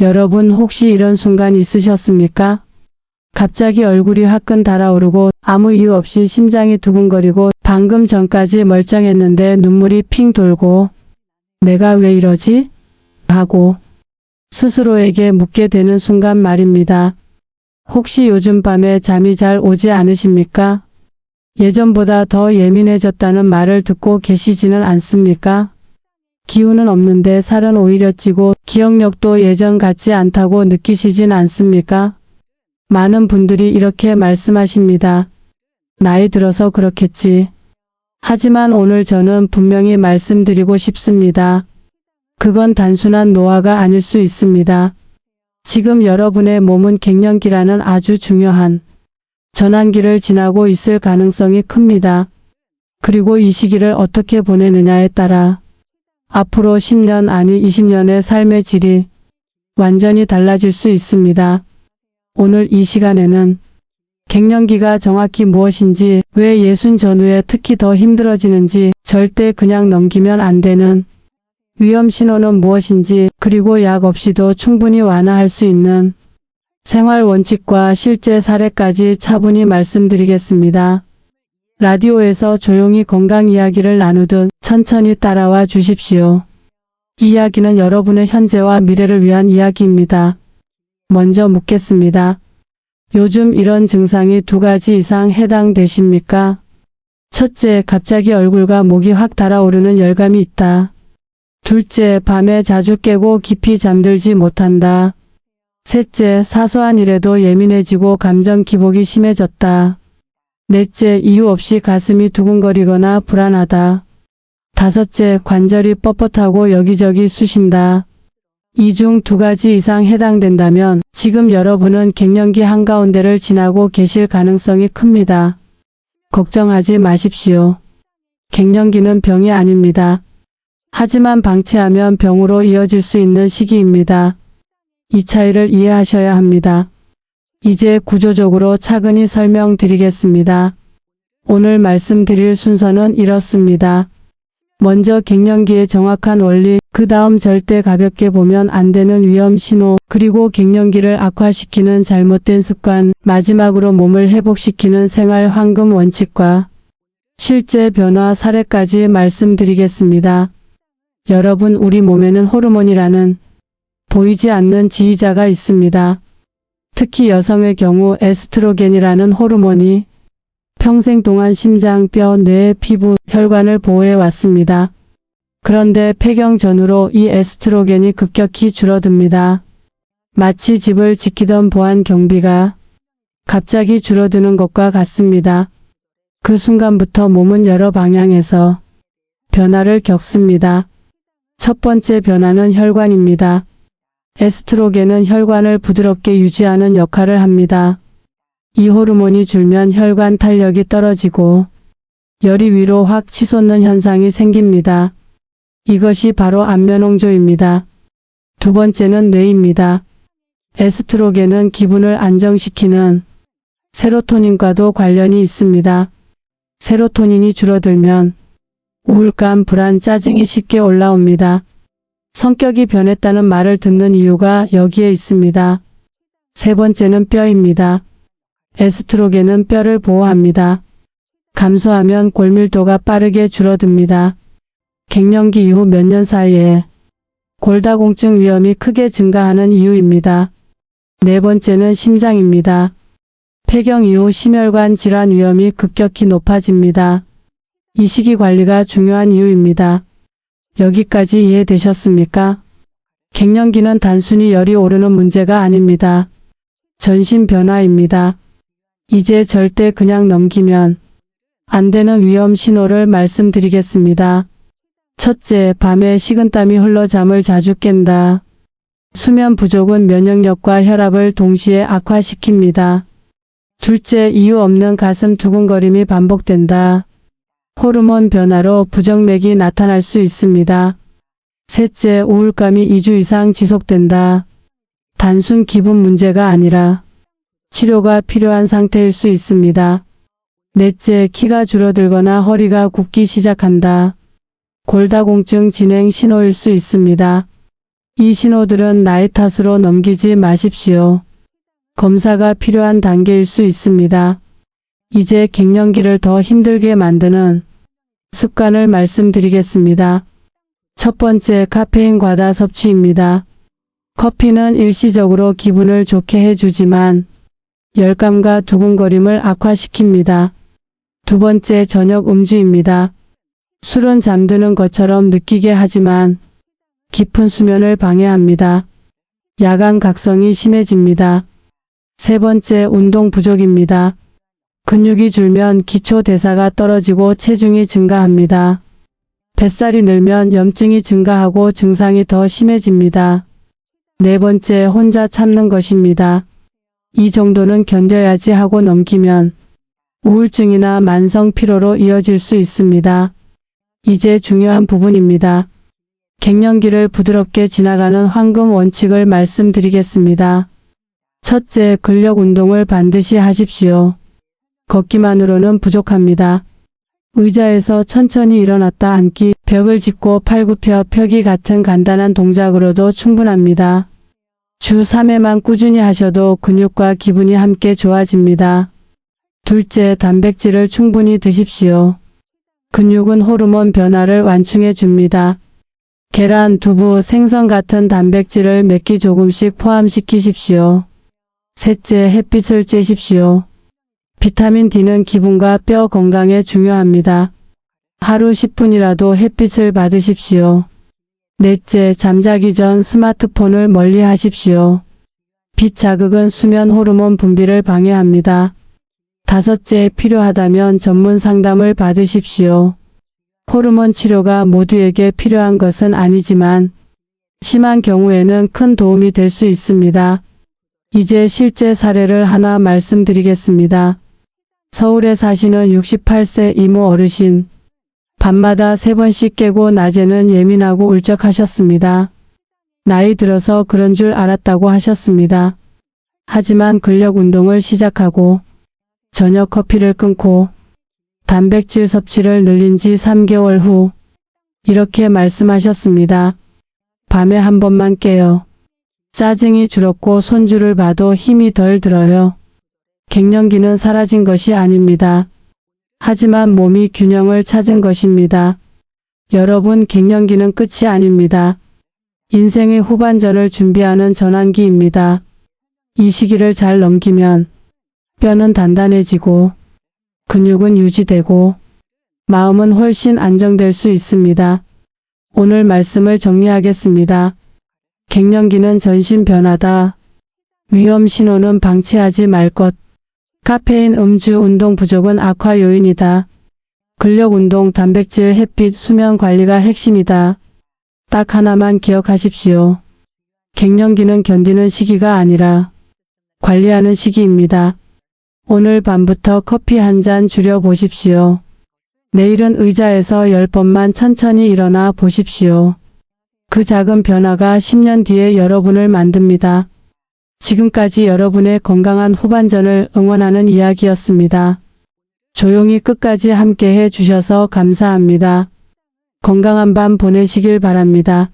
여러분 혹시 이런 순간 있으셨습니까? 갑자기 얼굴이 화끈 달아오르고 아무 이유 없이 심장이 두근거리고 방금 전까지 멀쩡했는데 눈물이 핑 돌고 내가 왜 이러지? 하고 스스로에게 묻게 되는 순간 말입니다. 혹시 요즘 밤에 잠이 잘 오지 않으십니까? 예전보다 더 예민해졌다는 말을 듣고 계시지는 않습니까? 기운은 없는데 살은 오히려 찌고 기억력도 예전 같지 않다고 느끼시진 않습니까? 많은 분들이 이렇게 말씀하십니다. 나이 들어서 그렇겠지. 하지만 오늘 저는 분명히 말씀드리고 싶습니다. 그건 단순한 노화가 아닐 수 있습니다. 지금 여러분의 몸은 갱년기라는 아주 중요한 전환기를 지나고 있을 가능성이 큽니다. 그리고 이 시기를 어떻게 보내느냐에 따라 앞으로 10년 아니 20년의 삶의 질이 완전히 달라질 수 있습니다. 오늘 이 시간에는 갱년기가 정확히 무엇인지, 왜 60 전후에 특히 더 힘들어지는지, 절대 그냥 넘기면 안 되는 위험 신호는 무엇인지, 그리고 약 없이도 충분히 완화할 수 있는 생활 원칙과 실제 사례까지 차분히 말씀드리겠습니다. 라디오에서 조용히 건강 이야기를 나누듯 천천히 따라와 주십시오. 이 이야기는 여러분의 현재와 미래를 위한 이야기입니다. 먼저 묻겠습니다. 요즘 이런 증상이 2가지 이상 해당되십니까? 첫째, 갑자기 얼굴과 목이 확 달아오르는 열감이 있다. 둘째, 밤에 자주 깨고 깊이 잠들지 못한다. 셋째, 사소한 일에도 예민해지고 감정 기복이 심해졌다. 넷째, 이유 없이 가슴이 두근거리거나 불안하다. 다섯째, 관절이 뻣뻣하고 여기저기 쑤신다. 이 중 2가지 이상 해당된다면 지금 여러분은 갱년기 한가운데를 지나고 계실 가능성이 큽니다. 걱정하지 마십시오. 갱년기는 병이 아닙니다. 하지만 방치하면 병으로 이어질 수 있는 시기입니다. 이 차이를 이해하셔야 합니다. 이제 구조적으로 차근히 설명드리겠습니다. 오늘 말씀드릴 순서는 이렇습니다. 먼저 갱년기의 정확한 원리, 그 다음 절대 가볍게 보면 안 되는 위험 신호, 그리고 갱년기를 악화시키는 잘못된 습관, 마지막으로 몸을 회복시키는 생활 황금 원칙과 실제 변화 사례까지 말씀드리겠습니다. 여러분, 우리 몸에는 호르몬이라는 보이지 않는 지휘자가 있습니다. 특히 여성의 경우 에스트로겐이라는 호르몬이 평생 동안 심장, 뼈, 뇌, 피부, 혈관을 보호해 왔습니다. 그런데 폐경 전후로 이 에스트로겐이 급격히 줄어듭니다. 마치 집을 지키던 보안 경비가 갑자기 줄어드는 것과 같습니다. 그 순간부터 몸은 여러 방향에서 변화를 겪습니다. 첫 번째 변화는 혈관입니다. 에스트로겐은 혈관을 부드럽게 유지하는 역할을 합니다. 이 호르몬이 줄면 혈관 탄력이 떨어지고 열이 위로 확 치솟는 현상이 생깁니다. 이것이 바로 안면홍조입니다. 두 번째는 뇌입니다. 에스트로겐은 기분을 안정시키는 세로토닌과도 관련이 있습니다. 세로토닌이 줄어들면 우울감, 불안, 짜증이 쉽게 올라옵니다. 성격이 변했다는 말을 듣는 이유가 여기에 있습니다. 세 번째는 뼈입니다. 에스트로겐은 뼈를 보호합니다. 감소하면 골밀도가 빠르게 줄어듭니다. 갱년기 이후 몇 년 사이에 골다공증 위험이 크게 증가하는 이유입니다. 네 번째는 심장입니다. 폐경 이후 심혈관 질환 위험이 급격히 높아집니다. 이 시기 관리가 중요한 이유입니다. 여기까지 이해되셨습니까? 갱년기는 단순히 열이 오르는 문제가 아닙니다. 전신 변화입니다. 이제 절대 그냥 넘기면 안 되는 위험 신호를 말씀드리겠습니다. 첫째, 밤에 식은땀이 흘러 잠을 자주 깬다. 수면 부족은 면역력과 혈압을 동시에 악화시킵니다. 둘째, 이유 없는 가슴 두근거림이 반복된다. 호르몬 변화로 부정맥이 나타날 수 있습니다. 셋째, 우울감이 2주 이상 지속된다. 단순 기분 문제가 아니라 치료가 필요한 상태일 수 있습니다. 넷째, 키가 줄어들거나 허리가 굽기 시작한다. 골다공증 진행 신호일 수 있습니다. 이 신호들은 나의 탓으로 넘기지 마십시오. 검사가 필요한 단계일 수 있습니다. 이제 갱년기를 더 힘들게 만드는 습관을 말씀드리겠습니다. 첫 번째, 카페인 과다 섭취입니다. 커피는 일시적으로 기분을 좋게 해주지만 열감과 두근거림을 악화시킵니다. 두 번째, 저녁 음주입니다. 술은 잠드는 것처럼 느끼게 하지만 깊은 수면을 방해합니다. 야간 각성이 심해집니다. 세 번째, 운동 부족입니다. 근육이 줄면 기초 대사가 떨어지고 체중이 증가합니다. 뱃살이 늘면 염증이 증가하고 증상이 더 심해집니다. 네 번째, 혼자 참는 것입니다. 이 정도는 견뎌야지 하고 넘기면 우울증이나 만성 피로로 이어질 수 있습니다. 이제 중요한 부분입니다. 갱년기를 부드럽게 지나가는 황금 원칙을 말씀드리겠습니다. 첫째, 근력 운동을 반드시 하십시오. 걷기만으로는 부족합니다. 의자에서 천천히 일어났다 앉기, 벽을 짚고 팔 굽혀 펴기 같은 간단한 동작으로도 충분합니다. 주 3회만 꾸준히 하셔도 근육과 기분이 함께 좋아집니다. 둘째, 단백질을 충분히 드십시오. 근육은 호르몬 변화를 완충해 줍니다. 계란, 두부, 생선 같은 단백질을 몇 끼 조금씩 포함시키십시오. 셋째, 햇빛을 쬐십시오. 비타민 D는 기분과 뼈 건강에 중요합니다. 하루 10분이라도 햇빛을 받으십시오. 넷째, 잠자기 전 스마트폰을 멀리 하십시오. 빛 자극은 수면 호르몬 분비를 방해합니다. 다섯째, 필요하다면 전문 상담을 받으십시오. 호르몬 치료가 모두에게 필요한 것은 아니지만 심한 경우에는 큰 도움이 될 수 있습니다. 이제 실제 사례를 하나 말씀드리겠습니다. 서울에 사시는 68세 이모 어르신. 밤마다 3번씩 깨고 낮에는 예민하고 울적하셨습니다. 나이 들어서 그런 줄 알았다고 하셨습니다. 하지만 근력 운동을 시작하고 저녁 커피를 끊고 단백질 섭취를 늘린 지 3개월 후 이렇게 말씀하셨습니다. 밤에 한 번만 깨요. 짜증이 줄었고 손주를 봐도 힘이 덜 들어요. 갱년기는 사라진 것이 아닙니다. 하지만 몸이 균형을 찾은 것입니다. 여러분, 갱년기는 끝이 아닙니다. 인생의 후반전을 준비하는 전환기입니다. 이 시기를 잘 넘기면 뼈는 단단해지고 근육은 유지되고 마음은 훨씬 안정될 수 있습니다. 오늘 말씀을 정리하겠습니다. 갱년기는 전신 변화다. 위험 신호는 방치하지 말 것. 카페인, 음주, 운동 부족은 악화 요인이다. 근력 운동, 단백질, 햇빛, 수면 관리가 핵심이다. 딱 하나만 기억하십시오. 갱년기는 견디는 시기가 아니라 관리하는 시기입니다. 오늘 밤부터 커피 한 잔 줄여 보십시오. 내일은 의자에서 10번만 천천히 일어나 보십시오. 그 작은 변화가 10년 뒤에 여러분을 만듭니다. 지금까지 여러분의 건강한 후반전을 응원하는 이야기였습니다. 조용히 끝까지 함께 해 주셔서 감사합니다. 건강한 밤 보내시길 바랍니다.